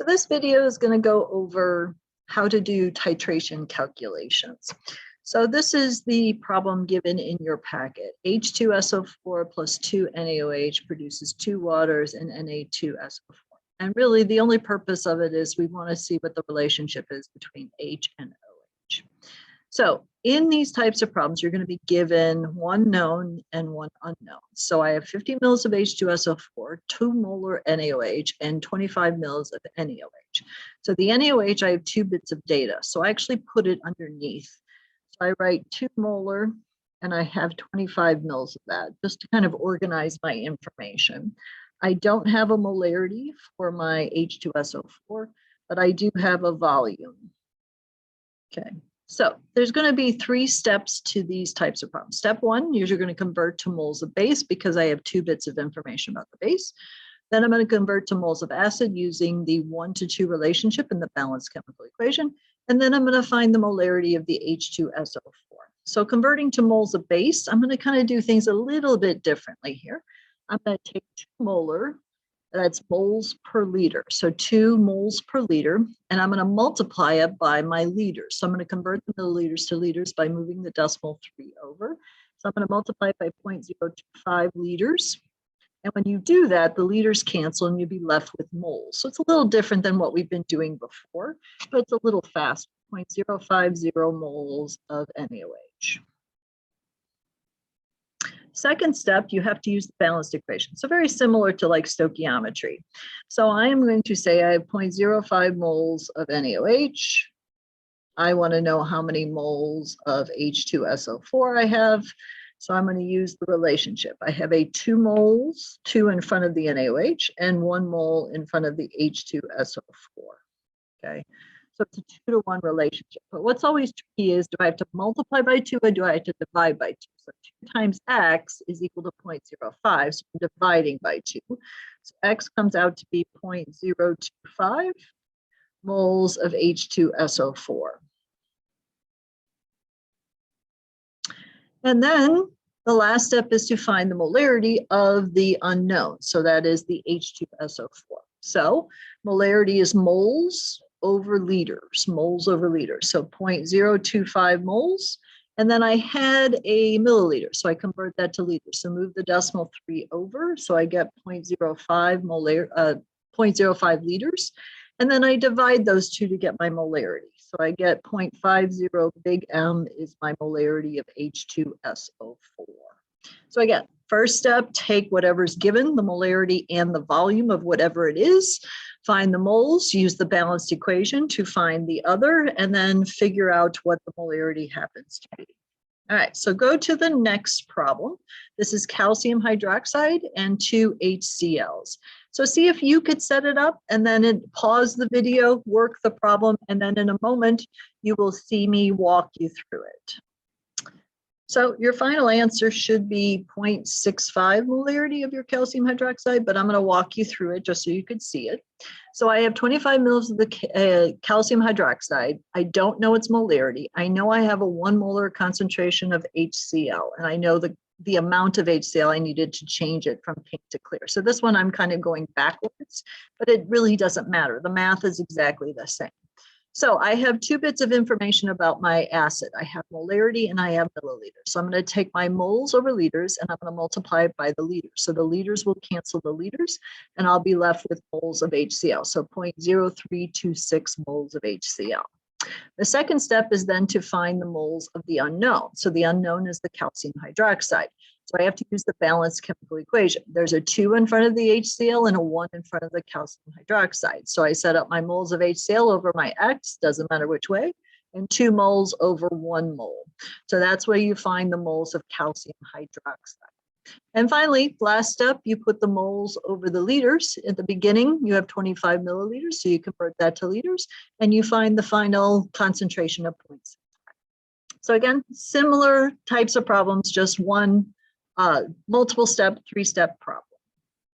So this video is going to go over how to do titration calculations. So this is the problem given in your packet. H2SO4 plus 2 NaOH produces 2 waters and Na2SO4. And really the only purpose of it is we want to see what the relationship is between H and OH. So in these types of problems, you're going to be given one known and one unknown. So I have 50 mils of H2SO4, 2 molar NaOH, and 25 mils of NaOH. So the NaOH, I have 2 bits of data. So I actually put it underneath. So I write 2 molar, and I have 25 mils of that, just to kind of organize my information. I don't have a molarity for my H2SO4, but I do have a volume. Okay. So there's going to be 3 steps to these types of problems. Step 1, you're going to convert to moles of base because I have 2 bits of information about the base. Then I'm going to convert to moles of acid using the 1-to-2 relationship in the balanced chemical equation. And then I'm going to find the molarity of the H2SO4. So converting to moles of base, I'm going to kind of do things a little bit differently here. I'm going to take 2 molar. That's moles per liter. So 2 moles per liter, and I'm going to multiply it by my liters. So I'm going to convert the milliliters to liters by moving the decimal 3 over. So I'm going to multiply it by 0.025 liters. And when you do that, the liters cancel and you'll be left with moles. So it's a little different than what we've been doing before, but it's a little faster, 0.050 moles of NaOH. Second step, you have to use the balanced equation. So very similar to like stoichiometry. So I am going to say I have 0.05 moles of NaOH. I want to know how many moles of H2SO4 I have. So I'm going to use the relationship. I have a 2 moles, 2 in front of the NaOH, and 1 mole in front of the H2SO4. Okay. So it's a 2-to-1 relationship. But what's always tricky is, do I have to multiply by 2 or do I have to divide by 2? So 2 times x is equal to 0.05, so I'm dividing by 2. So x comes out to be 0.025 moles of H2SO4. And then the last step is to find the molarity of the unknown. So that is the H2SO4. So molarity is moles over liters, moles over liters. So 0.025 moles. And then I had a milliliter, so I convert that to liters. So move the decimal 3 over, so I get 0.05 liters. And then I divide those 2 to get my molarity. So I get 0.50 big M is my molarity of H2SO4. So again, first step, take whatever's given, the molarity and the volume of whatever it is, find the moles, use the balanced equation to find the other, and then figure out what the molarity happens to be. All right, so go to the next problem. This is calcium hydroxide and 2 HCls. So see if you could set it up and then pause the video, work the problem, and then in a moment, you will see me walk you through it. So your final answer should be 0.65 molarity of your calcium hydroxide, but I'm going to walk you through it just so you could see it. So I have 25 mils of the calcium hydroxide. I don't know its molarity. I know I have a 1 molar concentration of HCl, and I know the amount of HCl I needed to change it from pink to clear. So this one I'm kind of going backwards, but it really doesn't matter. The math is exactly the same. So I have 2 bits of information about my acid. I have molarity and I have milliliters. So I'm going to take my moles over liters and I'm going to multiply it by the liters. So the liters will cancel the liters and I'll be left with moles of HCl. So 0.0326 moles of HCl. The second step is then to find the moles of the unknown. So the unknown is the calcium hydroxide. So I have to use the balanced chemical equation. There's a 2 in front of the HCl and a 1 in front of the calcium hydroxide. So I set up my moles of HCl over my X, doesn't matter which way, and 2 moles over 1 mole. So that's where you find the moles of calcium hydroxide. And finally, last step, you put the moles over the liters. At the beginning, you have 25 milliliters, so you convert that to liters, and you find the final concentration of 0.6. So again, similar types of problems, just one multiple step, 3-step problem.